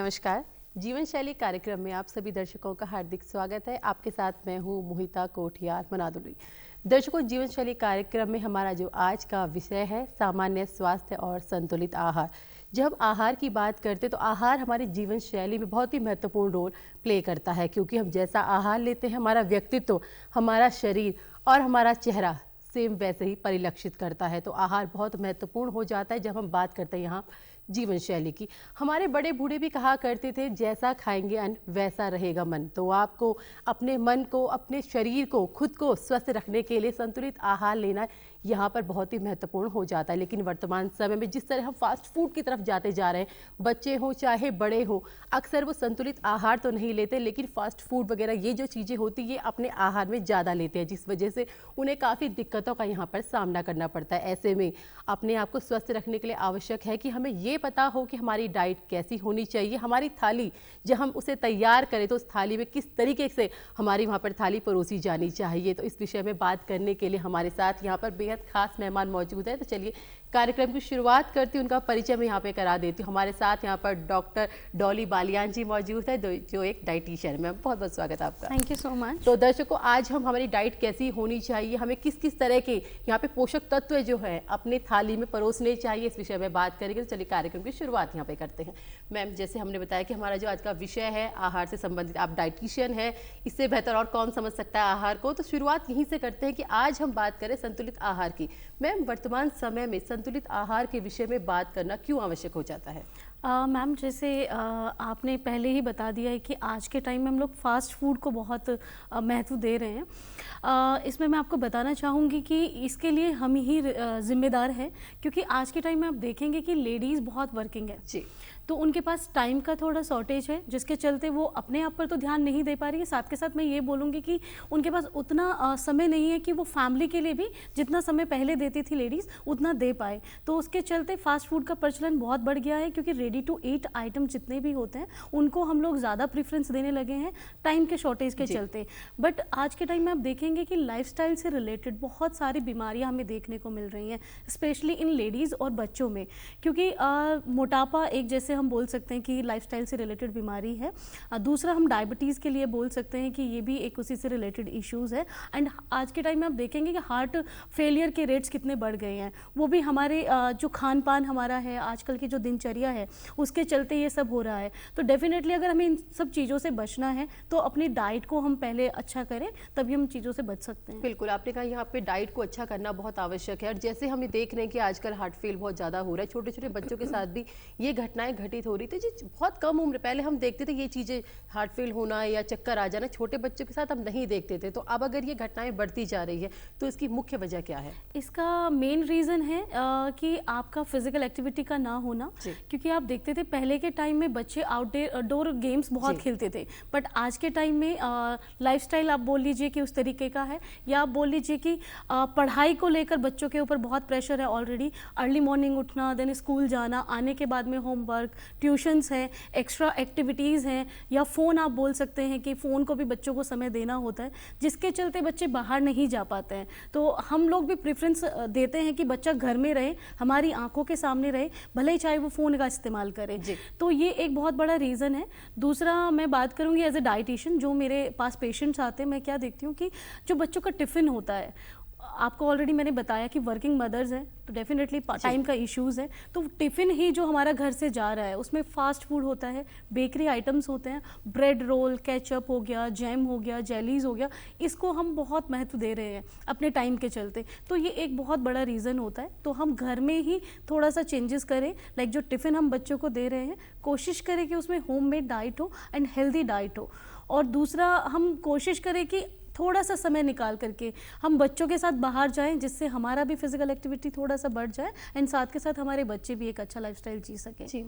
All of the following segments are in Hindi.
नमस्कार। जीवन शैली कार्यक्रम में आप सभी दर्शकों का हार्दिक स्वागत है। आपके साथ मैं हूँ मोहिता कोठियार मनादुली। दर्शकों, जीवन शैली कार्यक्रम में हमारा जो आज का विषय है सामान्य स्वास्थ्य और संतुलित आहार। जब हम आहार की बात करते हैं तो आहार हमारी जीवन शैली में बहुत ही महत्वपूर्ण रोल प्ले करता है, क्योंकि हम जैसा आहार लेते हैं हमारा व्यक्तित्व, हमारा शरीर और हमारा चेहरा सेम वैसे ही परिलक्षित करता है। तो आहार बहुत महत्वपूर्ण हो जाता है जब हम बात करते हैं यहाँ जीवन शैली की। हमारे बड़े बूढ़े भी कहा करते थे, जैसा खाएंगे अन्न वैसा रहेगा मन। तो आपको अपने मन को, अपने शरीर को, खुद को स्वस्थ रखने के लिए संतुलित आहार लेना यहाँ पर बहुत ही महत्वपूर्ण हो जाता है। लेकिन वर्तमान समय में जिस तरह हम फास्ट फूड की तरफ जाते जा रहे हैं, बच्चे हों चाहे बड़े हों, अक्सर वो संतुलित आहार तो नहीं लेते, लेकिन फास्ट फूड वगैरह ये जो चीज़ें होती है ये अपने आहार में ज़्यादा लेते हैं, जिस वजह से उन्हें काफ़ी दिक्कतों का यहाँ पर सामना करना पड़ता है। ऐसे में अपने आप को स्वस्थ रखने के लिए आवश्यक है कि हमें ये पता हो कि हमारी डाइट कैसी होनी चाहिए, हमारी थाली जब हम उसे तैयार करें तो उस थाली में किस तरीके से हमारी वहाँ पर थाली परोसी जानी चाहिए। तो इस विषय में बात करने के लिए हमारे साथ यहाँ पर बेहद खास मेहमान मौजूद है। तो चलिए कार्यक्रम की शुरुआत करती हूँ, उनका परिचय मैं यहाँ पे करा देती हूँ। हमारे साथ यहाँ पर डॉक्टर डॉली बालियान जी मौजूद है, जो एक डाइटिशियन है। मैम, बहुत बहुत स्वागत है आपका। Thank you so much. तो दर्शकों, आज हम हमारी डाइट कैसी होनी चाहिए, हमें किस किस तरह के यहाँ पे पोषक तत्व जो है अपनी थाली में परोसने चाहिए, इस विषय में बात करेंगे। तो चलिए कार्यक्रम की शुरुआत यहाँ पे करते हैं। मैम, जैसे हमने बताया कि हमारा जो आज का विषय है आहार से संबंधित, आप डाइटिशियन है, इससे बेहतर और कौन समझ सकता है आहार को। तो शुरुआत यहीं से करते हैं कि आज हम बात करें संतुलित आहार की। मैम, वर्तमान समय में संतुलित आहार के विषय में बात करना क्यों आवश्यक हो जाता है? मैम, जैसे आपने पहले ही बता दिया है कि आज के टाइम में हम लोग फास्ट फूड को बहुत महत्व दे रहे हैं। इसमें मैं आपको बताना चाहूँगी कि इसके लिए हम ही जिम्मेदार हैं, क्योंकि आज के टाइम में आप देखेंगे कि लेडीज़ बहुत वर्किंग है जी, तो उनके पास टाइम का थोड़ा शॉर्टेज है, जिसके चलते वो अपने आप पर तो ध्यान नहीं दे पा रही है। साथ के साथ मैं ये बोलूँगी कि उनके पास उतना समय नहीं है कि वो फैमिली के लिए भी जितना समय पहले देती थी लेडीज़ उतना दे पाए। तो उसके चलते फास्ट फूड का प्रचलन बहुत बढ़ गया है, क्योंकि रेडी टू ईट आइटम जितने भी होते हैं उनको हम लोग ज़्यादा प्रेफरेंस देने लगे हैं टाइम के शॉर्टेज के चलते। बट आज के टाइम में आप देखेंगे कि लाइफस्टाइल से रिलेटेड बहुत सारी बीमारियाँ हमें देखने को मिल रही हैं, स्पेशली इन लेडीज़ और बच्चों में। क्योंकि मोटापा एक जैसे हम बोल सकते हैं कि लाइफस्टाइल से रिलेटेड बीमारी है। दूसरा हम डायबिटीज़ के लिए बोल सकते हैं कि ये भी एक उसी से रिलेटेड इश्यूज़ है। एंड आज के टाइम में आप देखेंगे कि हार्ट फेलियर के रेट्स कितने बढ़ गए हैं, वो भी हमारे जो खान पान हमारा है, आजकल की जो दिनचर्या है उसके चलते ये सब हो रहा है। तो डेफिनेटली अगर हमें इन सब चीज़ों से बचना है तो अपनी डाइट को हम पहले अच्छा करें, तभी हम चीज़ों से बच सकते हैं। बिल्कुल, आपने कहा यहाँ पे डाइट को अच्छा करना बहुत आवश्यक है। और जैसे हम ये देख रहे हैं कि आजकल हार्ट फेल बहुत ज़्यादा हो रहा है, छोटे छोटे बच्चों के साथ भी ये घटनाएं घटित हो रही थी। जी, बहुत कम उम्र, पहले हम देखते थे ये चीज़ें, हार्ट फेल होना या चक्कर आ जाना छोटे बच्चों के साथ हम नहीं देखते थे। तो अब अगर ये घटनाएं बढ़ती जा रही है तो इसकी मुख्य वजह क्या है? इसका मेन रीज़न है कि आपका फिजिकल एक्टिविटी का ना होना। क्योंकि आप देखते थे पहले के टाइम में बच्चे आउटडोर गेम्स बहुत खेलते थे, बट आज के टाइम में लाइफस्टाइल आप बोल लीजिए कि उस तरीके का है, या आप बोल लीजिए कि पढ़ाई को लेकर बच्चों के ऊपर बहुत प्रेशर है ऑलरेडी। अर्ली मॉर्निंग उठना, देन स्कूल जाना, आने के बाद में होमवर्क, ट्यूशन्स हैं, एक्स्ट्रा एक्टिविटीज़ हैं, या फ़ोन आप बोल सकते हैं कि फ़ोन को भी बच्चों को समय देना होता है, जिसके चलते बच्चे बाहर नहीं जा पाते हैं। तो हम लोग भी प्रेफरेंस देते हैं कि बच्चा घर में रहे, हमारी आंखों के सामने रहे, भले ही चाहे वो फ़ोन का इस्तेमाल करे। तो ये एक बहुत बड़ा रीज़न है। दूसरा मैं बात करूँगी एज ए डाइटिशियन, जो मेरे पास पेशेंट्स आते हैं, मैं क्या देखती हूँ कि जो बच्चों का टिफ़िन होता है, आपको ऑलरेडी मैंने बताया कि वर्किंग मदर्स हैं तो डेफिनेटली टाइम का इश्यूज़ है। तो टिफ़िन ही जो हमारा घर से जा रहा है उसमें फ़ास्ट फूड होता है, बेकरी आइटम्स होते हैं, ब्रेड रोल, केचप हो गया, जैम हो गया, जेलीज़ हो गया, इसको हम बहुत महत्व दे रहे हैं अपने टाइम के चलते। तो ये एक बहुत बड़ा रीज़न होता है। तो हम घर में ही थोड़ा सा चेंजेस करें, लाइक जो टिफ़िन हम बच्चों को दे रहे हैं कोशिश करें कि उसमें होममेड डाइट हो एंड हेल्दी डाइट हो। और दूसरा हम कोशिश करें कि थोड़ा सा समय निकाल करके हम बच्चों के साथ बाहर जाएं, जिससे हमारा भी फिजिकल एक्टिविटी थोड़ा सा बढ़ जाए एंड साथ के साथ हमारे बच्चे भी एक अच्छा लाइफस्टाइल जी सकें। जी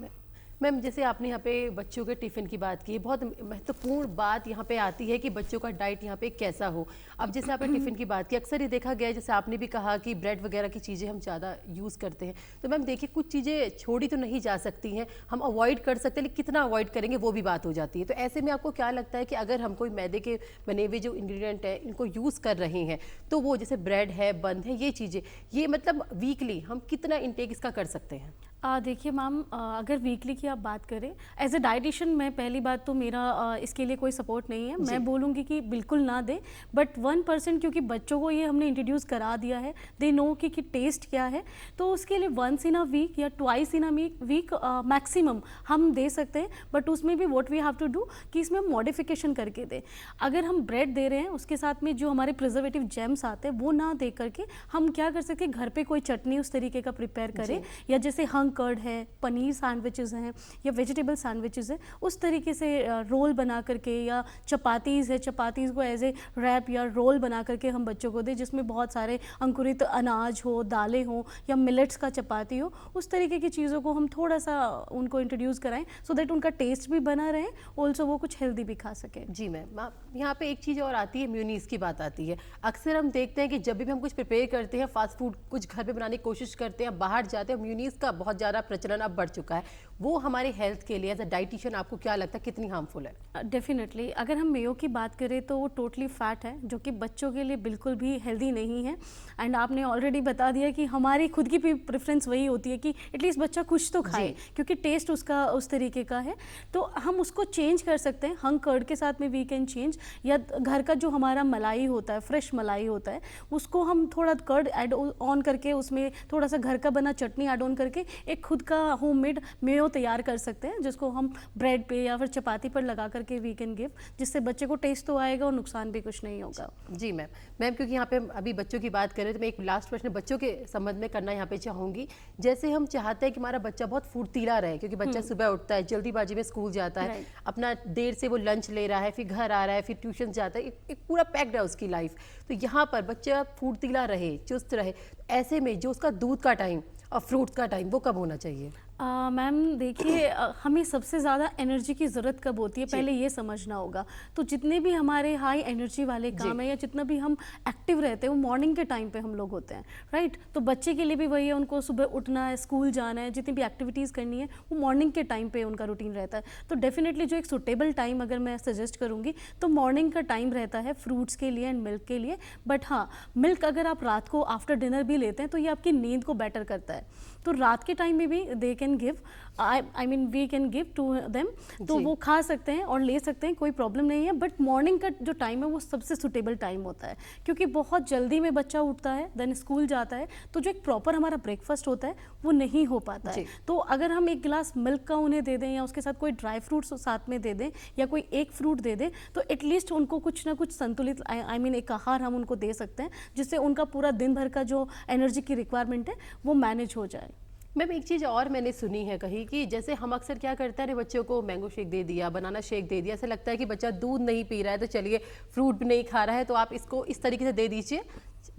मैम, जैसे आपने यहाँ पे बच्चों के टिफ़िन की बात की, बहुत महत्वपूर्ण बात यहाँ पे आती है कि बच्चों का डाइट यहाँ पे कैसा हो। अब जैसे आपने टिफ़िन की बात की, अक्सर ये देखा गया है, जैसे आपने भी कहा कि ब्रेड वगैरह की चीज़ें हम ज़्यादा यूज़ करते हैं। तो मैम देखिए, कुछ चीज़ें छोड़ी तो नहीं जा सकती हैं, हम अवॉइड कर सकते हैं, लेकिन कितना अवॉइड करेंगे वो भी बात हो जाती है। तो ऐसे में आपको क्या लगता है कि अगर हम कोई मैदे के बने हुए जो इंग्रेडिएंट है इनको यूज़ कर रहे हैं, तो वो जैसे ब्रेड है, बंद है, ये चीज़ें, ये मतलब वीकली हम कितना इंटेक इसका कर सकते हैं? देखिए मैम, अगर वीकली की आप बात करें, एज अ डाइटिशियन मैं पहली बात तो मेरा इसके लिए कोई सपोर्ट नहीं है। मैं बोलूँगी कि बिल्कुल ना दें, बट 1% क्योंकि बच्चों को ये हमने इंट्रोड्यूस करा दिया है, दे नो कि टेस्ट क्या है, तो उसके लिए वंस इन अ वीक या twice in a week maximum हम दे सकते हैं। बट उसमें भी what we have to do कि इसमें हम मॉडिफिकेशन करके दें। अगर हम ब्रेड दे रहे हैं उसके साथ में जो हमारे प्रिजर्वेटिव जेम्स आते हैं वो ना दे करके हम क्या कर सकते हैं, घर पे कोई चटनी उस तरीके का प्रिपेयर करें, या जैसे कर्ड है, पनीर सैंडविचेस हैं या वेजिटेबल सैंडविचेस है, उस तरीके से रोल बना करके, या चपातीज़ है, चपातीज़ को एज ए रैप या रोल बना करके हम बच्चों को दें, जिसमें बहुत सारे अंकुरित अनाज हो, दालें हो, या मिलेट्स का चपाती हो, उस तरीके की चीज़ों को हम थोड़ा सा उनको इंट्रोड्यूस कराएं, सो दैट उनका टेस्ट भी बना रहे, ऑल्सो वो कुछ हेल्दी भी खा सकें। जी मैम, यहाँ पे एक चीज़ और आती है, म्यूनीस की बात आती है। अक्सर हम देखते हैं कि जब भी हम कुछ प्रिपेयर करते हैं, फास्ट फूड कुछ घर पे बनाने की कोशिश करते हैं, बाहर जाते हैं, म्यूनीस का बहुत ज़्यादा प्रचलन अब बढ़ चुका है। वो हमारे हेल्थ के लिए एज अ डाइटिशियन आपको क्या लगता है कितनी हार्मफुल है? डेफिनेटली अगर हम मेयो की बात करें तो वो टोटली फैट है, जो कि बच्चों के लिए बिल्कुल भी हेल्दी नहीं है। एंड आपने ऑलरेडी बता दिया कि हमारी खुद की भी प्रेफरेंस वही होती है कि एटलीस्ट बच्चा कुछ तो खाए, क्योंकि टेस्ट उसका उस तरीके का है। तो हम उसको चेंज कर सकते हैं, हम कर्ड के साथ में वी कैन चेंज, या घर का जो हमारा मलाई होता है, फ्रेश मलाई होता है, उसको हम थोड़ा कर्ड ऐड ऑन करके उसमें थोड़ा सा घर का बना चटनी ऐड ऑन करके एक खुद का होममेड मेयो तैयार कर सकते हैं, जिसको हम ब्रेड पे या फिर चपाती पर लगा करके वी कैन गिव, जिससे बच्चे को टेस्ट तो आएगा और नुकसान भी कुछ नहीं होगा। जी मैम, क्योंकि यहाँ पे अभी बच्चों की बात करें तो मैं एक लास्ट प्रश्न बच्चों के संबंध में करना यहाँ पे चाहूँगी। जैसे हम चाहते हैं कि हमारा बच्चा बहुत फुर्तीला रहे, क्योंकि बच्चा सुबह उठता है, जल्दीबाजी में स्कूल जाता है, अपना देर से वो लंच ले रहा है, फिर घर आ रहा है, फिर ट्यूशन जाता है, एक पूरा पैक्ड है उसकी लाइफ। तो यहाँ पर बच्चा फुर्तीला रहे, चुस्त रहे, ऐसे में जो उसका दूध का टाइम और फ्रूट्स का टाइम वो कब होना चाहिए? मैम देखिए, हमें सबसे ज़्यादा एनर्जी की ज़रूरत कब होती है पहले ये समझना होगा। तो जितने भी हमारे हाई एनर्जी वाले काम है या जितना भी हम एक्टिव रहते हैं वो मॉर्निंग के टाइम पे हम लोग होते हैं, राइट। तो बच्चे के लिए भी वही है, उनको सुबह उठना है, स्कूल जाना है, जितनी भी एक्टिविटीज़ करनी है वो मॉर्निंग के टाइम पे उनका रूटीन रहता है। तो डेफिनेटली जो एक सुटेबल टाइम अगर मैं सजेस्ट करूँगी तो मॉर्निंग का टाइम रहता है फ्रूट्स के लिए एंड मिल्क के लिए। बट हाँ, मिल्क अगर आप रात को आफ्टर डिनर भी लेते हैं तो ये आपकी नींद को बेटर करता है। तो रात के टाइम में भी they can give, I mean we can give to them, तो वो खा सकते हैं और ले सकते हैं, कोई प्रॉब्लम नहीं है। बट मॉर्निंग का जो टाइम है वो सबसे सुटेबल टाइम होता है, क्योंकि बहुत जल्दी में बच्चा उठता है, देन स्कूल जाता है, तो जो एक प्रॉपर हमारा ब्रेकफास्ट होता है वो नहीं हो पाता है। तो अगर हम एक गिलास मिल्क का उन्हें दे दें या उसके साथ कोई ड्राई फ्रूट्स साथ में दे दें या कोई एक फ्रूट दे दें, तो एटलीस्ट उनको कुछ ना कुछ संतुलित आई मीन एक आहार हम उनको दे सकते हैं, जिससे उनका पूरा दिन भर का जो एनर्जी की रिक्वायरमेंट है वो मैनेज हो जाए। मैम एक चीज़ और मैंने सुनी है कहीं कि जैसे हम अक्सर क्या करते हैं, बच्चों को मैंगो शेक दे दिया, बनाना शेक दे दिया, ऐसा लगता है कि बच्चा दूध नहीं पी रहा है तो चलिए फ्रूट भी नहीं खा रहा है तो आप इसको इस तरीके से दे दीजिए,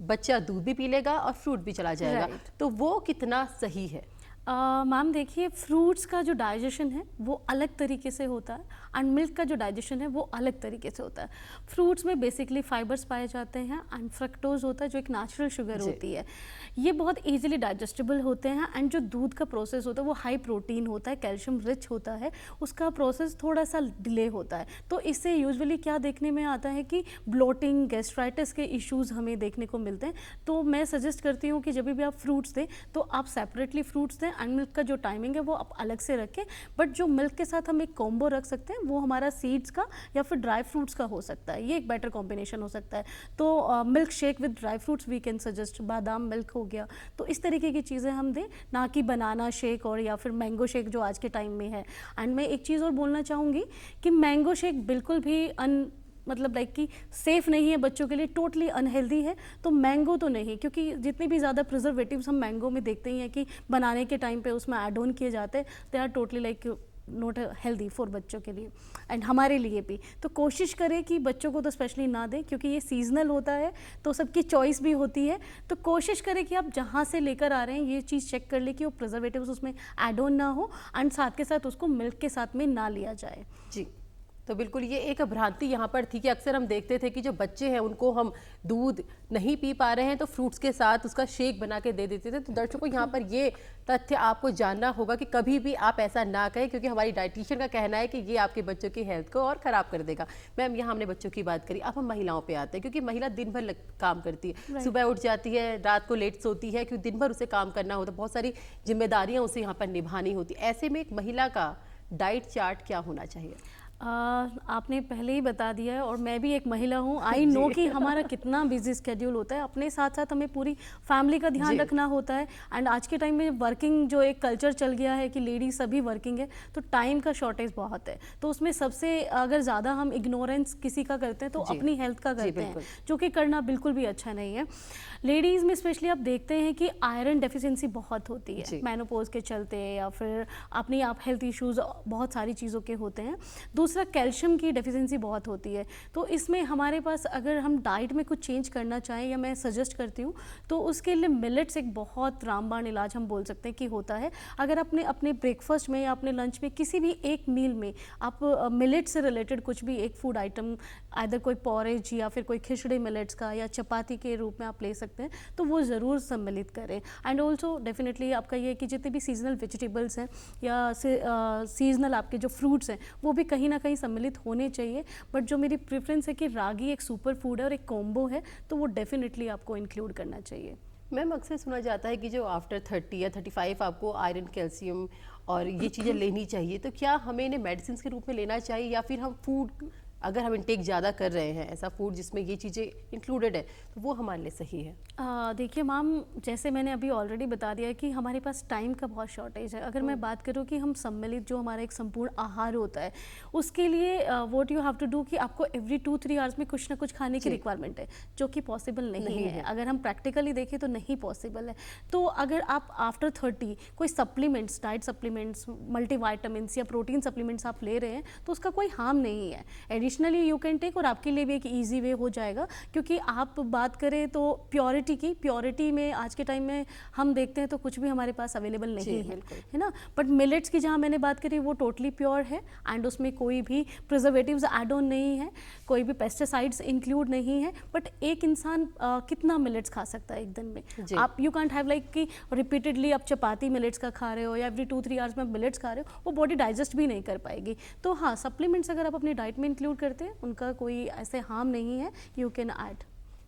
बच्चा दूध भी पी लेगा और फ्रूट भी चला जाएगा। तो वो कितना सही है? मैम देखिए, फ्रूट्स का जो डाइजेशन है वो अलग तरीके से होता है एंड मिल्क का जो डाइजेशन है वो अलग तरीके से होता है। फ्रूट्स में बेसिकली फाइबर्स पाए जाते हैं एंड फ्रक्टोज होता है जो एक नेचुरल शुगर होती है, ये बहुत इजीली डाइजेस्टेबल होते हैं। एंड जो दूध का प्रोसेस होता है वो हाई प्रोटीन होता है, कैल्शियम रिच होता है, उसका प्रोसेस थोड़ा सा डिले होता है। तो इससे यूजुअली क्या देखने में आता है कि ब्लोटिंग, गैस्ट्राइटिस के इश्यूज़ हमें देखने को मिलते हैं। तो मैं सजेस्ट करती हूँ कि जब भी आप फ्रूट्स दें तो आप सेपरेटली फ्रूट्स दें एंड मिल्क का जो टाइमिंग है वो आप अलग से रखें। बट जो मिल्क के साथ हम एक कॉम्बो रख सकते हैं वो हमारा सीड्स का या फिर ड्राई फ्रूट्स का हो सकता है, ये एक बेटर कॉम्बिनेशन हो सकता है। तो milk shake with dry fruits we can suggest, बादाम मिल्क हो गया, तो इस तरीके की चीज़ें हम दें, ना कि बनाना शेक और या फिर मैंगो शेक जो आज के टाइम में है। एंड मैं एक चीज़ और बोलना चाहूँगी कि मैंगो शेक बिल्कुल भी मतलब लाइक कि सेफ़ नहीं है बच्चों के लिए, टोटली अनहेल्दी है। तो मैंगो तो नहीं, क्योंकि जितनी भी ज़्यादा प्रिजर्वेटिव्स हम मैंगो में देखते ही हैं कि बनाने के टाइम पे उसमें ऐड ऑन किए जाते हैं, they are totally like not healthy for बच्चों के लिए एंड हमारे लिए भी। तो कोशिश करें कि बच्चों को तो स्पेशली ना दें, क्योंकि ये सीजनल होता है तो सबकी चॉइस भी होती है। तो कोशिश करें कि आप जहाँ से लेकर आ रहे हैं ये चीज़ चेक कर ले कि वो प्रिजर्वेटिव्स उसमें ऐड ऑन ना हो एंड साथ के साथ उसको मिल्क के साथ में ना लिया जाए। जी तो बिल्कुल ये एक भ्रांति यहाँ पर थी कि अक्सर हम देखते थे कि जो बच्चे हैं उनको हम दूध नहीं पी पा रहे हैं तो फ्रूट्स के साथ उसका शेक बना के दे देते थे। तो दर्शकों यहाँ पर ये तथ्य आपको जानना होगा कि कभी भी आप ऐसा ना कहें, क्योंकि हमारी डाइटिशियन का कहना है कि ये आपके बच्चों की हेल्थ को और ख़राब कर देगा। मैम, यहाँ हमने बच्चों की बात करी, अब हम महिलाओं पे आते हैं, क्योंकि महिला दिन भर काम करती है, सुबह उठ जाती है, रात को लेट सोती है, क्योंकि दिन भर उसे काम करना होता है, बहुत सारी जिम्मेदारियाँ उसे यहाँ पर निभानी होती। ऐसे में एक महिला का डाइट चार्ट क्या होना चाहिए? आपने पहले ही बता दिया है, और मैं भी एक महिला हूँ। आई नो कि हमारा कितना बिजी स्केड्यूल होता है, अपने साथ साथ हमें पूरी फैमिली का ध्यान रखना होता है। एंड आज के टाइम में वर्किंग जो एक कल्चर चल गया है कि लेडीज सभी वर्किंग है, तो टाइम का शॉर्टेज बहुत है। तो उसमें सबसे अगर ज़्यादा हम इग्नोरेंस किसी का करते हैं तो अपनी हेल्थ का करते हैं, जो कि करना बिल्कुल भी अच्छा नहीं है। लेडीज़ में स्पेशली आप देखते हैं कि आयरन डेफिशिएंसी बहुत होती है मेनोपॉज के चलते, या फिर अपनी आप हेल्थ इश्यूज बहुत सारी चीज़ों के होते हैं। दूसरा, कैल्शियम की डेफिशिएंसी बहुत होती है। तो इसमें हमारे पास अगर हम डाइट में कुछ चेंज करना चाहें, या मैं सजेस्ट करती हूँ, तो उसके लिए मिलेट्स एक बहुत रामबाण इलाज हम बोल सकते हैं कि होता है। अगर अपने ब्रेकफास्ट में या अपने लंच में किसी भी एक मील में आप मिलेट से रिलेटेड कुछ भी एक फूड आइटम, आइदर कोई पॉरेज या फिर कोई खिचड़ी मिलेट्स का या चपाती के रूप में आप ले सकते हैं, तो वो ज़रूर सम्मिलित करें। एंड ऑल्सो डेफिनेटली आपका ये कि जितने भी सीजनल वेजिटेबल्स हैं या सीजनल आपके जो फ्रूट्स हैं, वो भी कहीं ना कहीं सम्मिलित होने चाहिए। बट जो मेरी प्रेफरेंस है कि रागी एक सुपर फूड है और एक कॉम्बो है, तो वो डेफिनेटली आपको इंक्लूड करना चाहिए। मैम, अक्सर सुना जाता है कि जो आफ्टर 30 या 35 आपको आयरन, कैल्शियम और ये चीज़ें लेनी चाहिए, तो क्या हमें इन्हें मेडिसिन के रूप में लेना चाहिए, या फिर हम फूड अगर हम इनटेक ज़्यादा कर रहे हैं, ऐसा फूड जिसमें ये चीज़ें इंक्लूडेड है, तो वो हमारे लिए सही है? देखिए मैम, जैसे मैंने अभी ऑलरेडी बता दिया कि हमारे पास टाइम का बहुत शॉर्टेज है। अगर मैं बात करूँ कि हम सम्मिलित जो हमारा एक संपूर्ण आहार होता है, उसके लिए what you have to do कि आपको एवरी 2-3 आवर्स में कुछ ना कुछ खाने की रिक्वायरमेंट है, जो कि पॉसिबल नहीं है। अगर हम प्रैक्टिकली देखें तो नहीं पॉसिबल है। तो अगर आप आफ्टर 30 कोई सप्लीमेंट्स, डाइट सप्लीमेंट्स, मल्टीवाइटामिन्स या प्रोटीन सप्लीमेंट्स आप ले रहे हैं, तो उसका कोई हार्म नहीं है। एडिशनली यू कैन टेक, और आपके लिए भी एक ईजी वे हो जाएगा। क्योंकि आप बात करें तो प्योरिटी में आज के टाइम में हम देखते हैं तो कुछ भी हमारे पास अवेलेबल नहीं है ना। बट मिलेट्स की जहाँ मैंने बात करी वो टोटली प्योर है, एंड उसमें कोई भी प्रिजर्वेटिव्स ऐड ऑन नहीं है, कोई भी पेस्टिसाइड्स इंक्लूड नहीं है। बट एक इंसान कितना मिलेट्स खा सकता है एक दिन में? आप यू कांट हैव लाइक कि रिपीटेडली आप चपाती मिलेट्स का खा रहे हो या एवरी 2-3 आवर्स में मिलेट्स खा रहे हो, वो बॉडी डाइजेस्ट भी नहीं कर पाएगी। तो हाँ, सप्लीमेंट्स अगर आप अपनी डाइट में इंक्लूड करते हैं, उनका कोई ऐसे हार्म नहीं है, you can add.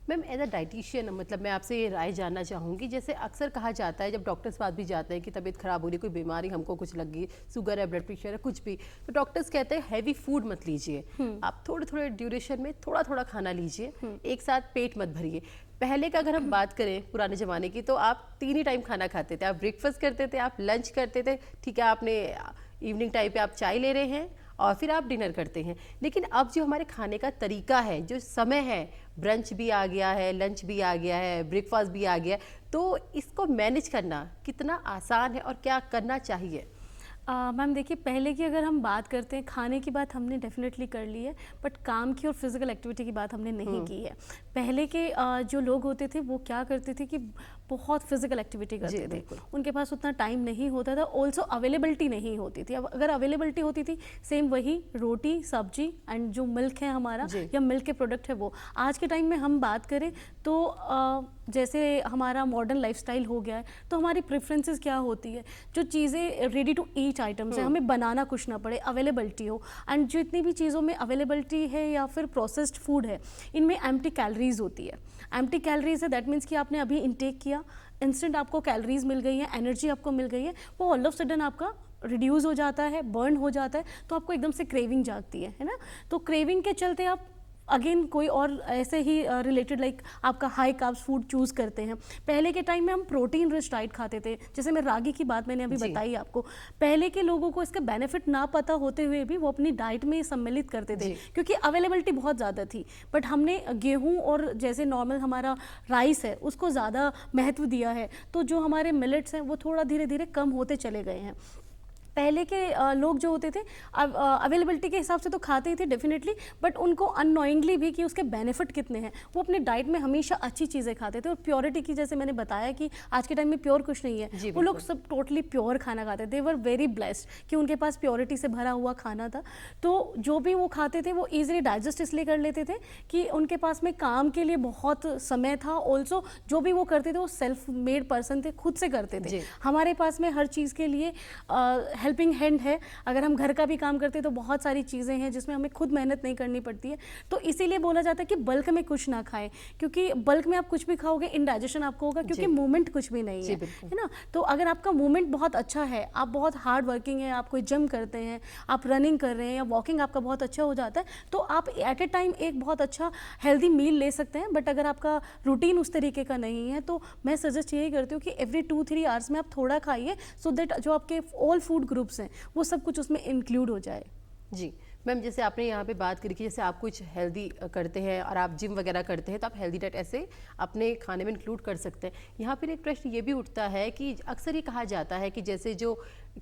Ma'am, as a dietitian, मतलब मैं आपसे ये राय जानना चाहूँगी, जैसे अक्सर कहा जाता है जब डॉक्टर्स पास भी जाते हैं कि तबीयत खराब हो रही, कोई बीमारी हमको कुछ लगी, शुगर है, ब्लड प्रेशर है, कुछ भी, तो डॉक्टर्स कहते हैं हैवी फूड मत लीजिए, आप थोड़े थोड़े ड्यूरेशन में थोड़ा थोड़ा खाना लीजिए, एक साथ पेट मत भरिए। पहले का अगर हम बात करें पुराने ज़माने की, तो आप 3 ही टाइम खाना खाते थे, आप ब्रेकफास्ट करते थे, आप लंच करते थे, ठीक है, आपने इवनिंग टाइम पे आप चाय ले रहे हैं और फिर आप डिनर करते हैं। लेकिन अब जो हमारे खाने का तरीका है, जो समय है, ब्रंच भी आ गया है, लंच भी आ गया है, ब्रेकफास्ट भी आ गया है, तो इसको मैनेज करना कितना आसान है और क्या करना चाहिए? मैम देखिए, पहले की अगर हम बात करते हैं, खाने की बात हमने डेफिनेटली कर ली है, बट काम की और फिजिकल एक्टिविटी की बात हमने नहीं की है। पहले के जो लोग होते थे वो क्या करते थे कि बहुत फिजिकल एक्टिविटी करते थे, उनके पास उतना टाइम नहीं होता था, ऑल्सो अवेलेबिलिटी नहीं होती थी। अब अगर अवेलेबिलिटी होती थी, सेम वही रोटी सब्जी एंड जो मिल्क है हमारा या मिल्क के प्रोडक्ट है वो। आज के टाइम में हम बात करें तो जैसे हमारा मॉडर्न लाइफस्टाइल हो गया है, तो हमारी प्रेफरेंसेस क्या होती है, जो चीज़ें रेडी टू ईट आइटम्स है, हमें बनाना कुछ ना पड़े, अवेलेबिलिटी हो। एंड जो इतनी भी चीज़ों में अवेलेबिलिटी है या फिर प्रोसेस्ड फूड है, इनमें एम्प्टी कैलोरीज होती है। एम्प्टी कैलोरीज है, दैट मीन्स कि आपने अभी इंटेक किया, इंस्टेंट आपको कैलोरीज मिल गई है, एनर्जी आपको मिल गई है, वो ऑल ऑफ सडन आपका रिड्यूस हो जाता है, बर्न हो जाता है, तो आपको एकदम से क्रेविंग जागती है ना। तो क्रेविंग के चलते आप अगेन कोई और ऐसे ही रिलेटेड लाइक आपका हाई कार्ब्स फूड चूज़ करते हैं। पहले के टाइम में हम प्रोटीन रिच डाइट खाते थे, जैसे मैं रागी की बात मैंने अभी बताई आपको। पहले के लोगों को इसका बेनिफिट ना पता होते हुए भी वो अपनी डाइट में सम्मिलित करते थे, क्योंकि अवेलेबिलिटी बहुत ज़्यादा थी। बट हमने गेहूँ और जैसे नॉर्मल हमारा राइस है उसको ज़्यादा महत्व दिया है, तो जो हमारे मिलेट्स हैं वो थोड़ा धीरे धीरे कम होते चले गए हैं। पहले के लोग जो होते थे अवेलेबिलिटी के हिसाब से तो खाते ही थे डेफिनेटली, बट उनको अननोइंगली भी कि उसके बेनिफिट कितने हैं, वो अपने डाइट में हमेशा अच्छी चीज़ें खाते थे। और प्योरिटी की, जैसे मैंने बताया कि आज के टाइम में प्योर कुछ नहीं है, वो लोग सब टोटली प्योर खाना खाते थे। दे वर वेरी ब्लेस्ड कि उनके पास प्योरिटी से भरा हुआ खाना था। तो जो भी वो खाते थे वो ईजिली डाइजेस्ट इसलिए कर लेते थे कि उनके पास में काम के लिए बहुत समय था। ऑल्सो जो भी वो करते थे वो सेल्फ मेड पर्सन थे, खुद से करते थे। हमारे पास में हर चीज़ के लिए हेल्पिंग हैंड है। अगर हम घर का भी काम करते हैं तो बहुत सारी चीज़ें हैं जिसमें हमें खुद मेहनत नहीं करनी पड़ती है। तो इसीलिए बोला जाता है कि बल्क में कुछ ना खाएं, क्योंकि बल्क में आप कुछ भी खाओगे इंडाइजेशन आपको होगा, क्योंकि मूवमेंट कुछ भी नहीं है ना। तो अगर आपका मूवमेंट बहुत अच्छा है, आप बहुत हार्ड वर्किंग है, आप कोई जिम करते हैं, आप रनिंग कर रहे हैं या वॉकिंग आपका बहुत अच्छा हो जाता है, तो आप एट ए टाइम एक बहुत अच्छा हेल्दी मील ले सकते हैं। बट अगर आपका रूटीन उस तरीके का नहीं है तो मैं सजेस्ट यही करती हूँ कि एवरी 2-3 आवर्स में आप थोड़ा खाइए, सो दैट जो आपके ऑल फूड ग्रुप्स हैं वो सब कुछ उसमें इंक्लूड हो जाए। जी मैम, जैसे आपने यहाँ पे बात करी कि जैसे आप कुछ हेल्दी करते हैं और आप जिम वगैरह करते हैं तो आप हेल्दी डाइट ऐसे अपने खाने में इंक्लूड कर सकते हैं। यहाँ पर एक प्रश्न ये भी उठता है कि अक्सर ये कहा जाता है कि जैसे जो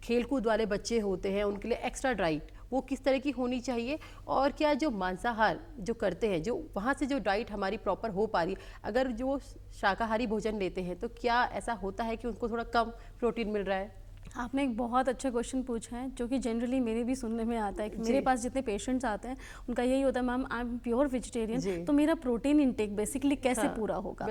खेलकूद वाले बच्चे होते हैं उनके लिए एक्स्ट्रा डाइट वो किस तरह की होनी चाहिए, और क्या जो मांसाहार जो करते हैं, जो वहाँ से जो डाइट हमारी प्रॉपर हो पा रही है, अगर जो शाकाहारी भोजन लेते हैं तो क्या ऐसा होता है कि उनको थोड़ा कम प्रोटीन मिल रहा है? आपने एक बहुत अच्छा क्वेश्चन पूछा है जो कि जनरली मेरे भी सुनने में आता है कि मेरे पास जितने पेशेंट्स आते हैं उनका यही होता है, ma'am I am pure vegetarian, तो मेरा प्रोटीन इंटेक बेसिकली कैसे पूरा होगा।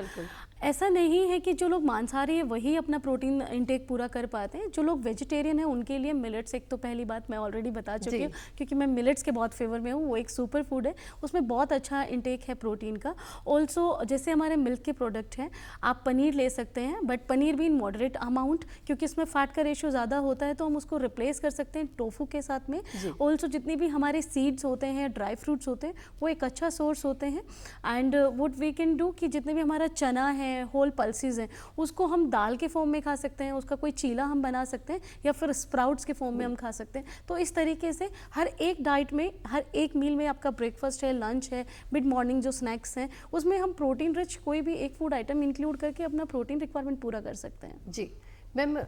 ऐसा नहीं है कि जो लोग मांसाहारी है वही अपना प्रोटीन इंटेक पूरा कर पाते हैं। जो लोग वेजिटेरियन है उनके लिए मिलेट्स, एक तो पहली बात मैं ऑलरेडी बता चुकी हूँ क्योंकि मैं मिलेट्स के बहुत फेवर में हूँ। वो एक सुपर फूड है, उसमें बहुत अच्छा इंटेक है प्रोटीन का। ऑल्सो जैसे हमारे मिल्क के प्रोडक्ट हैं, आप पनीर ले सकते हैं, बट पनीर भी इन मॉडरेट अमाउंट, क्योंकि इसमें फैट का रेशियो ज़्यादा होता है तो हम उसको रिप्लेस कर सकते हैं टोफू के साथ में। ऑल्सो जितनी भी हमारे सीड्स होते हैं, ड्राई फ्रूट्स होते हैं, वो एक अच्छा सोर्स होते हैं। And what we can do कि जितने भी हमारा चना है, होल पल्सेस हैं, उसको हम दाल के फॉर्म में खा सकते हैं, उसका कोई चीला हम बना सकते हैं, या फिर स्प्राउट्स के फॉर्म में हम खा सकते हैं। तो इस तरीके से हर एक डाइट में, हर एक मील में, आपका ब्रेकफास्ट है, लंच है, मिड मॉर्निंग जो स्नैक्स हैं, उसमें हम प्रोटीन रिच कोई भी एक फूड आइटम इंक्लूड करके अपना प्रोटीन रिक्वायरमेंट पूरा कर सकते हैं। जी मैम,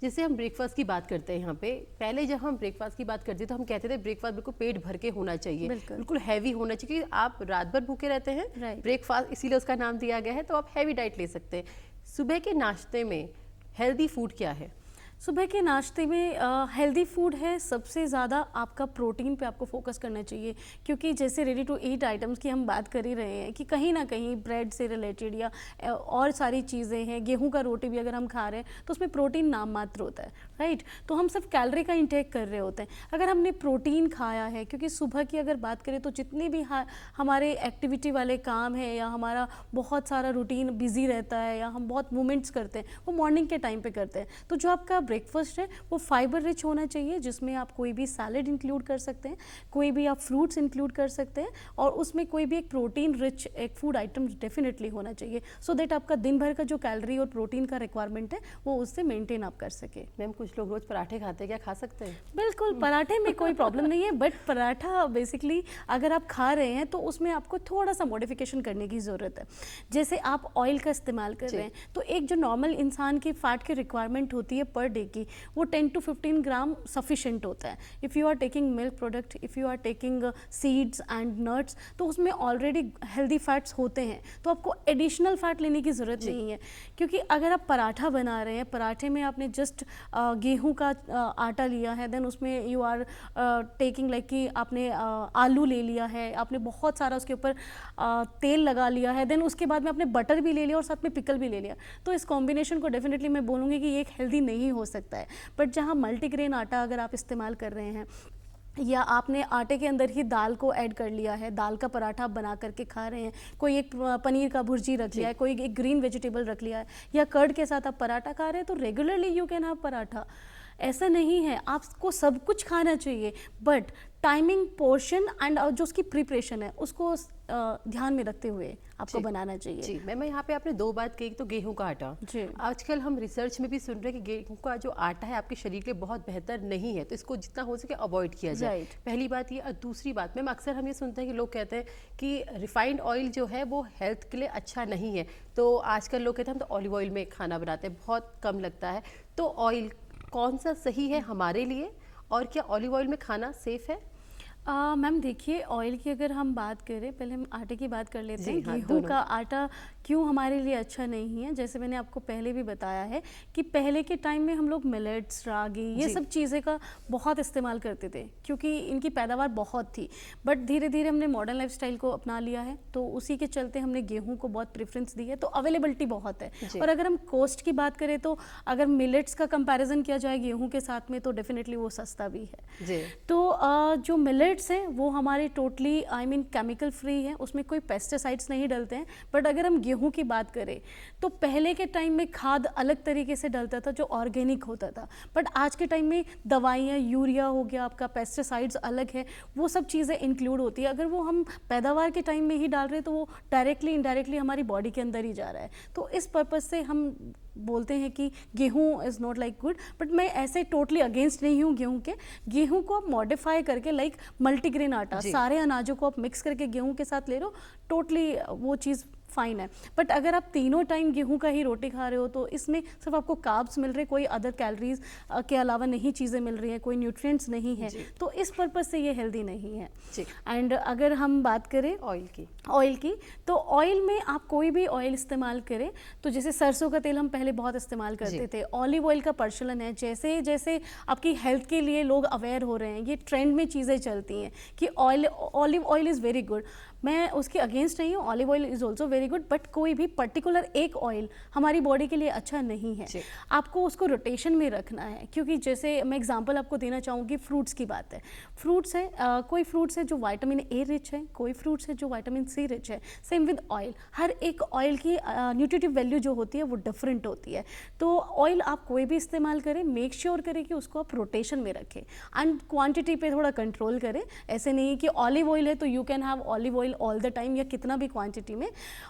जैसे हम ब्रेकफास्ट की बात करते हैं यहाँ पे, पहले जब हम ब्रेकफास्ट की बात करते थे तो हम कहते थे ब्रेकफास्ट बिल्कुल पेट भर के होना चाहिए, बिल्कुल हैवी होना चाहिए। आप रात भर भूखे रहते हैं, ब्रेकफास्ट इसीलिए उसका नाम दिया गया है, तो आप हैवी डाइट ले सकते हैं। सुबह के नाश्ते में हेल्दी फूड क्या है? सुबह के नाश्ते में हेल्दी फूड है, सबसे ज़्यादा आपका प्रोटीन पे आपको फोकस करना चाहिए, क्योंकि जैसे रेडी टू ईट आइटम्स की हम बात कर ही रहे हैं कि कहीं ना कहीं ब्रेड से रिलेटेड या और सारी चीज़ें हैं, गेहूं का रोटी भी अगर हम खा रहे हैं तो उसमें प्रोटीन नाम मात्र होता है, राइट। तो हम सिर्फ कैलोरी का इंटेक कर रहे होते हैं। अगर हमने प्रोटीन खाया है, क्योंकि सुबह की अगर बात करें तो जितने भी हमारे एक्टिविटी वाले काम है या हमारा बहुत सारा रूटीन बिजी रहता है या हम बहुत मूवमेंट्स करते हैं वो मॉर्निंग के टाइम पे करते हैं, तो जो आपका ब्रेकफास्ट है वो फाइबर रिच होना चाहिए, जिसमें आप कोई भी सैलेड इंक्लूड कर सकते हैं, कोई भी आप फ्रूट्स इंक्लूड कर सकते हैं, और उसमें कोई भी एक प्रोटीन रिच एक फूड आइटम डेफिनेटली होना चाहिए, सो दैट आपका दिन भर का जो कैलोरी और प्रोटीन का रिक्वायरमेंट है वो उससे मेंटेन आप कर सके। मैम, कुछ लोग रोज पराठे खाते हैं, क्या खा सकते हैं? बिल्कुल, पराठे में कोई प्रॉब्लम नहीं है, बट पराठा बेसिकली अगर आप खा रहे हैं तो उसमें आपको थोड़ा सा मॉडिफिकेशन करने की ज़रूरत है। जैसे आप ऑयल का इस्तेमाल कर रहे हैं तो एक जो नॉर्मल इंसान की फैट की रिक्वायरमेंट होती है पर डे की, वो 10 to 15 ग्राम सफिशेंट होता है। If you are taking milk product, if you are taking seeds and nuts, तो उसमें ऑलरेडी हेल्दी फैट्स होते हैं, तो आपको एडिशनल फैट लेने की ज़रूरत नहीं है। क्योंकि अगर आप पराठा बना रहे हैं, पराठे में आपने जस्ट गेहूं का आटा लिया है, देन उसमें यू आर टेकिंग लाइक कि आपने आलू ले लिया है, आपने बहुत सारा उसके ऊपर तेल लगा लिया है, देन उसके बाद में आपने बटर भी ले लिया और साथ में पिकल भी ले लिया, तो इस कॉम्बिनेशन को डेफिनेटली मैं बोलूँगी कि ये एक हेल्दी नहीं हो सकता है। बट जहाँ मल्टीग्रेन आटा अगर आप इस्तेमाल कर रहे हैं, या आपने आटे के अंदर ही दाल को ऐड कर लिया है, दाल का पराठा बना करके खा रहे हैं, कोई एक पनीर का भुर्जी रख लिया है, कोई एक ग्रीन वेजिटेबल रख लिया है, या कर्ड के साथ आप पराठा खा रहे हैं, तो regularly you can have paratha. ऐसा नहीं है, आपको सब कुछ खाना चाहिए, बट टाइमिंग, पोर्शन एंड जो उसकी प्रिपरेशन है उसको ध्यान में रखते हुए आपको बनाना चाहिए। जी मैम, यहाँ पे आपने दो बात कही, तो गेहूं का आटा, जी आजकल हम रिसर्च में भी सुन रहे हैं कि गेहूं का जो आटा है आपके शरीर के लिए बहुत बेहतर नहीं है, तो इसको जितना हो सके अवॉइड किया जाए। पहली बात ये। और दूसरी बात मैम, अक्सर हम ये सुनते हैं कि लोग कहते हैं कि रिफाइंड ऑयल जो है वो हेल्थ के लिए अच्छा नहीं है, तो आजकल लोग कहते हैं हम तो ऑलिव ऑयल में खाना बनाते हैं, बहुत कम लगता है, तो ऑयल कौन सा सही है हमारे लिए और क्या ऑलिव ऑयल में खाना सेफ है? मैम देखिए, ऑयल की अगर हम बात करें, पहले हम आटे की बात कर लेते हैं। हाँ, गेहूं का आटा क्यों हमारे लिए अच्छा नहीं है, जैसे मैंने आपको पहले भी बताया है कि पहले के टाइम में हम लोग मिलेट्स, रागी, ये सब चीज़ें का बहुत इस्तेमाल करते थे क्योंकि इनकी पैदावार बहुत थी। बट धीरे धीरे हमने मॉडर्न लाइफस्टाइल को अपना लिया है, तो उसी के चलते हमने गेहूँ को बहुत प्रेफरेंस दी है, तो अवेलेबिलिटी बहुत है। और अगर हम कॉस्ट की बात करें तो अगर मिलेट्स का कंपैरिजन किया जाए गेहूँ के साथ में, तो डेफिनेटली वो सस्ता भी है। तो जो मिलेट्स है वो हमारे टोटली केमिकल फ्री है, उसमें कोई पेस्टिसाइड्स नहीं डलते हैं। बट अगर हम गेहूं की बात करें तो पहले के टाइम में खाद अलग तरीके से डलता था जो ऑर्गेनिक होता था, बट आज के टाइम में दवाइयाँ, यूरिया हो गया आपका, पेस्टिसाइड्स अलग है, वो सब चीज़ें इंक्लूड होती है। अगर वो हम पैदावार के टाइम में ही डाल रहे हैं तो वो डायरेक्टली इनडायरेक्टली हमारी बॉडी के अंदर ही जा रहा है। तो इस पर्पज़ से हम बोलते हैं कि गेहूं is not like good. But मैं ऐसे टोटली अगेंस्ट नहीं हूँ गेहूं के। गेहूं को आप मॉडिफाई करके लाइक मल्टीग्रेन आटा, सारे अनाजों को आप मिक्स करके गेहूं के साथ ले लो, टोटली वो चीज़ फाइन है। बट अगर आप तीनों टाइम गेहूं का ही रोटी खा रहे हो तो इसमें सिर्फ आपको कार्ब्स मिल रहे, कोई अदर कैलोरीज के अलावा नहीं चीज़ें मिल रही हैं, कोई न्यूट्रिएंट्स नहीं है, तो इस पर्पज़ से ये हेल्दी नहीं है। एंड अगर हम बात करें ऑयल की तो ऑयल में आप कोई भी ऑयल इस्तेमाल करें, तो जैसे सरसों का तेल हम पहले बहुत इस्तेमाल करते थे, ऑलिव ऑयल का प्रचलन है। जैसे जैसे आपकी हेल्थ के लिए लोग अवेयर हो रहे हैं, ये ट्रेंड में चीज़ें चलती हैं कि olive oil is very good. मैं उसके अगेंस्ट नहीं हूँ, olive oil is also very good, but कोई भी पर्टिकुलर एक ऑयल हमारी बॉडी के लिए अच्छा नहीं है। आपको उसको रोटेशन में रखना है, क्योंकि जैसे मैं एग्जांपल आपको देना चाहूँगी, फ्रूट्स की बात है। फ्रूट्स है, कोई फ्रूट्स है जो विटामिन ए रिच है, कोई फ्रूट्स है जो विटामिन सी रिच है। सेम विद ऑयल, हर एक ऑयल की न्यूट्रिटिव वैल्यू जो होती है वो डिफरेंट होती है। तो ऑयल आप कोई भी इस्तेमाल करें, मेक श्योर करें कि उसको आप रोटेशन में रखें एंड क्वांटिटी पे थोड़ा कंट्रोल करें। ऐसे नहीं कि ऑलिव ऑयल है तो you can have olive oil all the time या कितना भी क्वांटिटी में।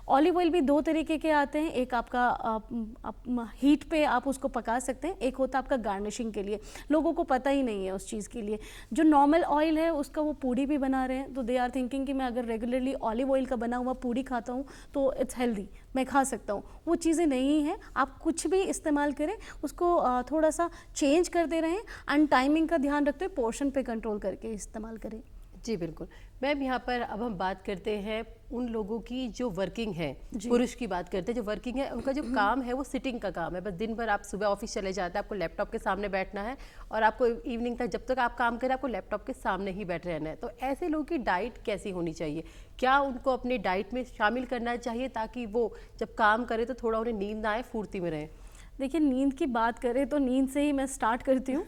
ऑलिव ऑयल भी दो तरीके के आते हैं, एक आपका हीट पे आप उसको पका सकते हैं, एक होता है आपका गार्निशिंग के लिए। लोगों को पता ही नहीं है उस चीज़ के लिए। जो नॉर्मल ऑयल है उसका वो पूड़ी भी बना रहे हैं, तो दे आर थिंकिंग कि मैं अगर रेगुलरली ऑलिव ऑयल का बना हुआ पूड़ी खाता हूँ तो इट्स हेल्दी, मैं खा सकता हूँ। वो चीज़ें नहीं है। आप कुछ भी इस्तेमाल करें उसको थोड़ा सा चेंज करते रहें एंड टाइमिंग का ध्यान रखते हुए पोर्शन पे कंट्रोल करके इस्तेमाल करें। जी बिल्कुल मैम। यहाँ पर अब हम बात करते हैं उन लोगों की जो वर्किंग है, पुरुष की बात करते हैं जो वर्किंग है, उनका जो काम है वो सिटिंग का काम है। बस दिन भर आप सुबह ऑफिस चले जाते हैं, आपको लैपटॉप के सामने बैठना है और आपको इवनिंग तक जब तक आप काम करें आपको लैपटॉप के सामने ही बैठे रहना है। तो ऐसे लोगों की डाइट कैसी होनी चाहिए? क्या उनको अपनी डाइट में शामिल करना चाहिए ताकि वो जब काम करें तो थोड़ा उन्हें नींद ना आए, फुर्ती में रहें? देखिए, नींद की बात करें तो नींद से ही मैं स्टार्ट करती हूँ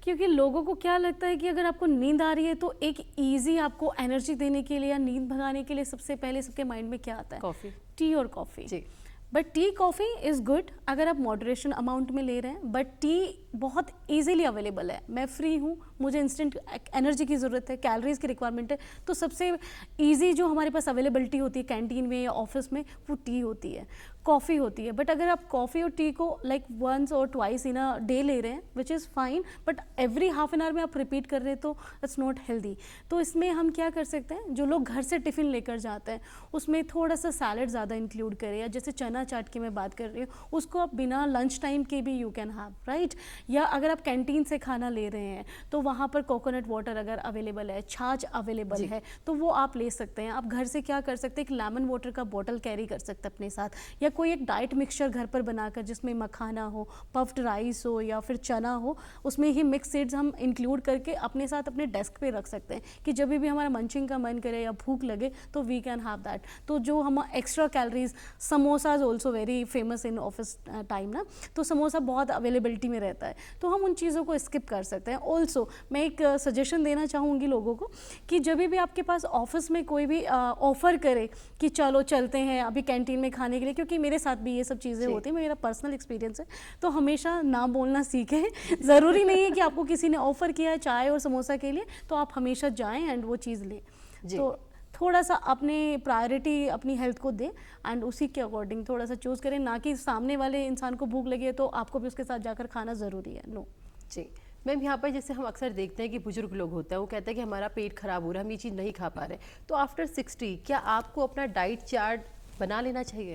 क्योंकि लोगों को क्या लगता है कि अगर आपको नींद आ रही है तो एक इजी आपको एनर्जी देने के लिए या नींद भगाने के लिए सबसे पहले सबके माइंड में क्या आता है? कॉफ़ी, टी और coffee. But tea coffee is good अगर आप मॉडरेशन अमाउंट में ले रहे हैं, बट टी बहुत इजीली अवेलेबल है। मैं फ्री हूँ, मुझे इंस्टेंट एनर्जी की ज़रूरत है, कैलोरीज की रिक्वायरमेंट है, तो सबसे इजी जो हमारे पास अवेलेबिलिटी होती है कैंटीन में या ऑफिस में वो टी होती है, कॉफ़ी होती है। बट अगर आप कॉफ़ी और टी को लाइक वंस और ट्वाइस इन अ डे ले रहे हैं which is fine, but every half an hour में आप रिपीट कर रहे हैं तो इट्स नॉट हेल्दी। तो इसमें हम क्या कर सकते हैं, जो लोग घर से टिफ़िन लेकर जाते हैं उसमें थोड़ा सा सैलड ज़्यादा इंक्लूड करें, या जैसे चना चाट की मैं बात कर रही हूँ उसको आप बिना लंच टाइम के भी यू कैन हैव, राइट। या अगर आप कैंटीन से खाना ले रहे हैं तो वहाँ पर कोकोनट वाटर अगर अवेलेबल है, छाछ अवेलेबल है तो वो आप ले सकते हैं। आप घर से क्या कर सकते हैं, एक लेमन वाटर का बॉटल कैरी कर सकते हैं अपने साथ, या कोई एक डाइट मिक्सचर घर पर बनाकर जिसमें मखाना हो, पफ्ड राइस हो या फिर चना हो, उसमें ही मिक्स सीड्स हम इंक्लूड करके अपने साथ अपने डेस्क पे रख सकते हैं कि जब भी हमारा मंचिंग का मन करे या भूख लगे तो वी कैन हैव दैट। तो जो हम extra calories, samosa is also very famous in office time ना, तो समोसा बहुत अवेलेबिलिटी में रहता है, तो हम उन चीज़ों को स्किप कर सकते हैं। ऑल्सो मैं एक सजेशन देना चाहूँगी लोगों को कि जब भी आपके पास ऑफिस में कोई भी ऑफर करे कि चलो चलते हैं अभी कैंटीन में खाने के लिए, क्योंकि मेरे साथ भी ये सब चीज़ें होती हैं, मेरा पर्सनल एक्सपीरियंस है, तो हमेशा ना बोलना सीखें। ज़रूरी नहीं है कि आपको किसी ने ऑफ़र किया है चाय और समोसा के लिए तो आप हमेशा जाएं एंड वो चीज़ लें। तो थोड़ा सा अपने प्रायोरिटी अपनी हेल्थ को दें एंड उसी के अकॉर्डिंग थोड़ा सा चूज़ करें, ना कि सामने वाले इंसान को भूख लगी है तो आपको भी उसके साथ जाकर खाना ज़रूरी है। नो जी मैम, यहाँ पर जैसे हम अक्सर देखते हैं कि बुजुर्ग लोग होते हैं वो कहते हैं कि हमारा पेट खराब हो रहा है, हम ये चीज़ नहीं खा पा रहे, तो आफ्टर 60 क्या आपको अपना डाइट चार्ट बना लेना चाहिए?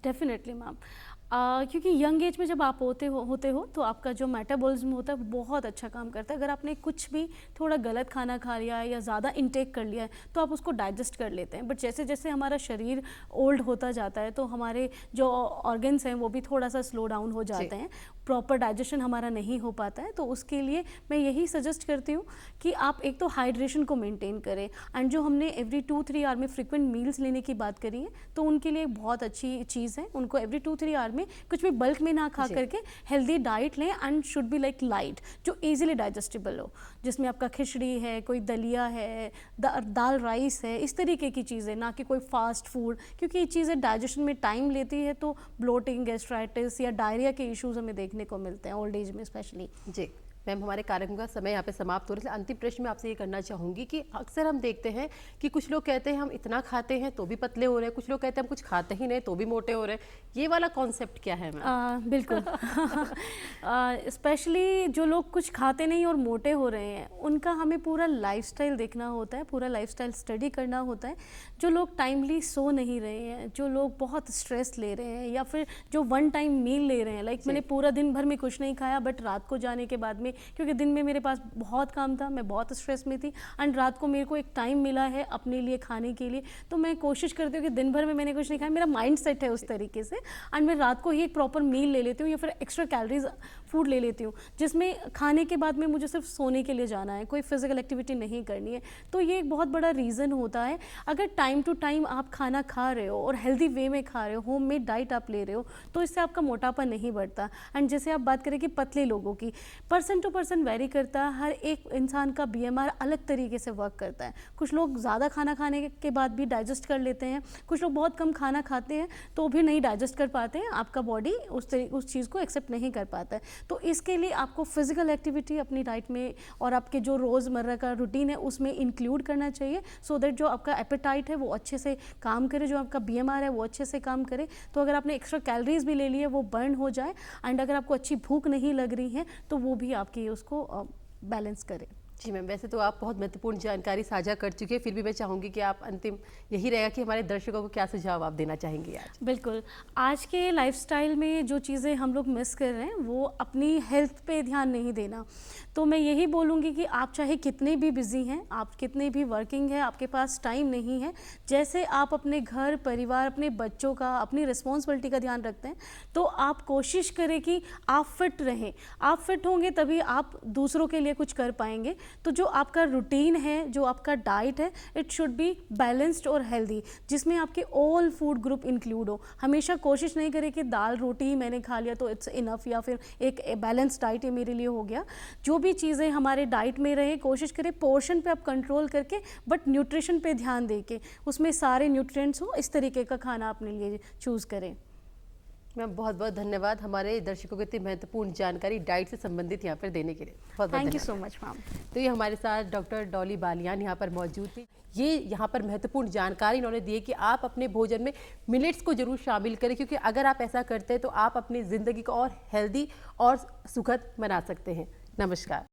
Definitely ma'am. क्योंकि यंग एज में जब आप होते हो तो आपका जो मेटाबॉलिज्म होता है वो बहुत अच्छा काम करता है। अगर आपने कुछ भी थोड़ा गलत खाना खा लिया है या ज़्यादा इंटेक कर लिया है तो आप उसको डाइजेस्ट कर लेते हैं। बट जैसे जैसे हमारा शरीर ओल्ड होता जाता है तो हमारे जो ऑर्गन्स हैं वो भी थोड़ा सा स्लो डाउन हो जाते हैं, प्रॉपर डाइजेशन हमारा नहीं हो पाता है। तो उसके लिए मैं यही सजेस्ट करती हूँ कि आप एक तो हाइड्रेशन को मेंटेन करें, एंड जो हमने एवरी 2-3 आवर में फ्रिक्वेंट मील्स लेने की बात करी है तो उनके लिए बहुत अच्छी चीज़ है। उनको एवरी 2-3 आवर में कुछ भी बल्क में ना खा करके हेल्दी डाइट लें, and should be like light, जो इजीली डाइजेस्टेबल हो, जिसमें आपका खिचड़ी है, कोई दलिया है, दाल राइस है, इस तरीके की चीज़ें, ना कि कोई फास्ट फूड, क्योंकि ये चीज़ें डाइजेशन में टाइम लेती है तो ब्लोटिंग, गैस्ट्राइटिस या डायरिया के इश्यूज हमें देखने को मिलते हैं ओल्ड एज में स्पेशली। जी मैम, हमारे कार्यक्रम का समय यहाँ पे समाप्त हो रहा है। अंतिम प्रश्न मैं आपसे ये करना चाहूँगी कि अक्सर हम देखते हैं कि कुछ लोग कहते हैं हम इतना खाते हैं तो भी पतले हो रहे हैं, कुछ लोग कहते हैं हम कुछ खाते ही नहीं तो भी मोटे हो रहे हैं। ये वाला कॉन्सेप्ट क्या है मैम? बिल्कुल स्पेशली जो लोग कुछ खाते नहीं और मोटे हो रहे हैं उनका हमें पूरा लाइफस्टाइल देखना होता है, पूरा लाइफस्टाइल स्टडी करना होता है। जो लोग टाइमली सो नहीं रहे हैं, जो लोग बहुत स्ट्रेस ले रहे हैं, या फिर जो वन टाइम मील ले रहे हैं, लाइक मैंने पूरा दिन भर में कुछ नहीं खाया बट रात को जाने के बाद में, क्योंकि दिन में मेरे पास बहुत काम था, मैं बहुत स्ट्रेस में थी, एंड रात को मेरे को एक टाइम मिला है अपने लिए खाने के लिए, तो मैं कोशिश करती हूँ कि दिन भर में मैंने कुछ नहीं खाया, मेरा माइंड सेट है उस तरीके से, एंड मैं रात को ही एक प्रॉपर मील ले लेती हूँ या फिर एक्स्ट्रा कैलोरीज फूड ले लेती हूँ, जिसमें खाने के बाद में मुझे सिर्फ सोने के लिए जाना है, कोई फिजिकल एक्टिविटी नहीं करनी है। तो ये एक बहुत बड़ा रीज़न होता है। अगर टाइम टू टाइम आप खाना खा रहे हो और हेल्दी वे में खा रहे हो, होममेड डाइट आप ले रहे हो, तो इससे आपका मोटापा नहीं बढ़ता। एंड जैसे आप बात करें कि पतले लोगों की, पर्सन टू पर्सन वेरी करता है, हर एक इंसान का BMR अलग तरीके से वर्क करता है। कुछ लोग ज़्यादा खाना खाने के बाद भी डाइजेस्ट कर लेते हैं, कुछ लोग बहुत कम खाना खाते हैं तो भी नहीं डाइजेस्ट कर पाते हैं, आपका बॉडी उस चीज़ को एक्सेप्ट नहीं कर पाता है। तो इसके लिए आपको फिजिकल एक्टिविटी अपनी डाइट में और आपके जो रोज़मर्रा का रूटीन है उसमें इंक्लूड करना चाहिए, सो दैट जो आपका एपेटाइट है वो अच्छे से काम करे, जो आपका BMR है वो अच्छे से काम करे। तो अगर आपने एक्स्ट्रा कैलोरीज भी ले ली है वो बर्न हो जाए, एंड अगर आपको अच्छी भूख नहीं लग रही है तो वो भी आपकी उसको बैलेंस करें। जी मैम, वैसे तो आप बहुत महत्वपूर्ण जानकारी साझा कर चुके हैं, फिर भी मैं चाहूँगी कि आप अंतिम यही रहेगा कि हमारे दर्शकों को क्या सुझाव आप देना चाहेंगे आज? बिल्कुल, आज के लाइफस्टाइल में जो चीज़ें हम लोग मिस कर रहे हैं वो अपनी हेल्थ पे ध्यान नहीं देना। तो मैं यही बोलूँगी कि आप चाहे कितने भी बिज़ी हैं, आप कितने भी वर्किंग हैं, आपके पास टाइम नहीं है, जैसे आप अपने घर परिवार, अपने बच्चों का, अपनी रिस्पॉन्सिबिलिटी का ध्यान रखते हैं, तो आप कोशिश करें कि आप फिट रहें। आप फिट होंगे तभी आप दूसरों के लिए कुछ कर पाएंगे। तो जो आपका रूटीन है, जो आपका डाइट है, इट शुड बी बैलेंस्ड और हेल्दी, जिसमें आपके ऑल फूड ग्रुप इंक्लूड हो। हमेशा कोशिश नहीं करें कि दाल रोटी ही मैंने खा लिया तो इट्स इनफ, या फिर एक बैलेंस डाइट ये मेरे लिए हो गया। जो भी चीज़ें हमारे डाइट में रहे, कोशिश करें पोर्शन पे आप कंट्रोल करके, बट न्यूट्रिशन पे ध्यान दे के उसमें सारे न्यूट्रिएंट्स हो, इस तरीके का खाना अपने लिए चूज़ करें। मैम बहुत बहुत धन्यवाद हमारे दर्शकों को इतनी महत्वपूर्ण जानकारी डाइट से संबंधित यहाँ पर देने के लिए। बहुत thank you so much ma'am. तो ये हमारे साथ डॉक्टर डॉली बालियान यहाँ पर मौजूद थी। ये यहाँ पर महत्वपूर्ण जानकारी इन्होंने दी है कि आप अपने भोजन में मिलेट्स को जरूर शामिल करें, क्योंकि अगर आप ऐसा करते हैं तो आप अपनी ज़िंदगी को और हेल्दी और सुखद बना सकते हैं। नमस्कार।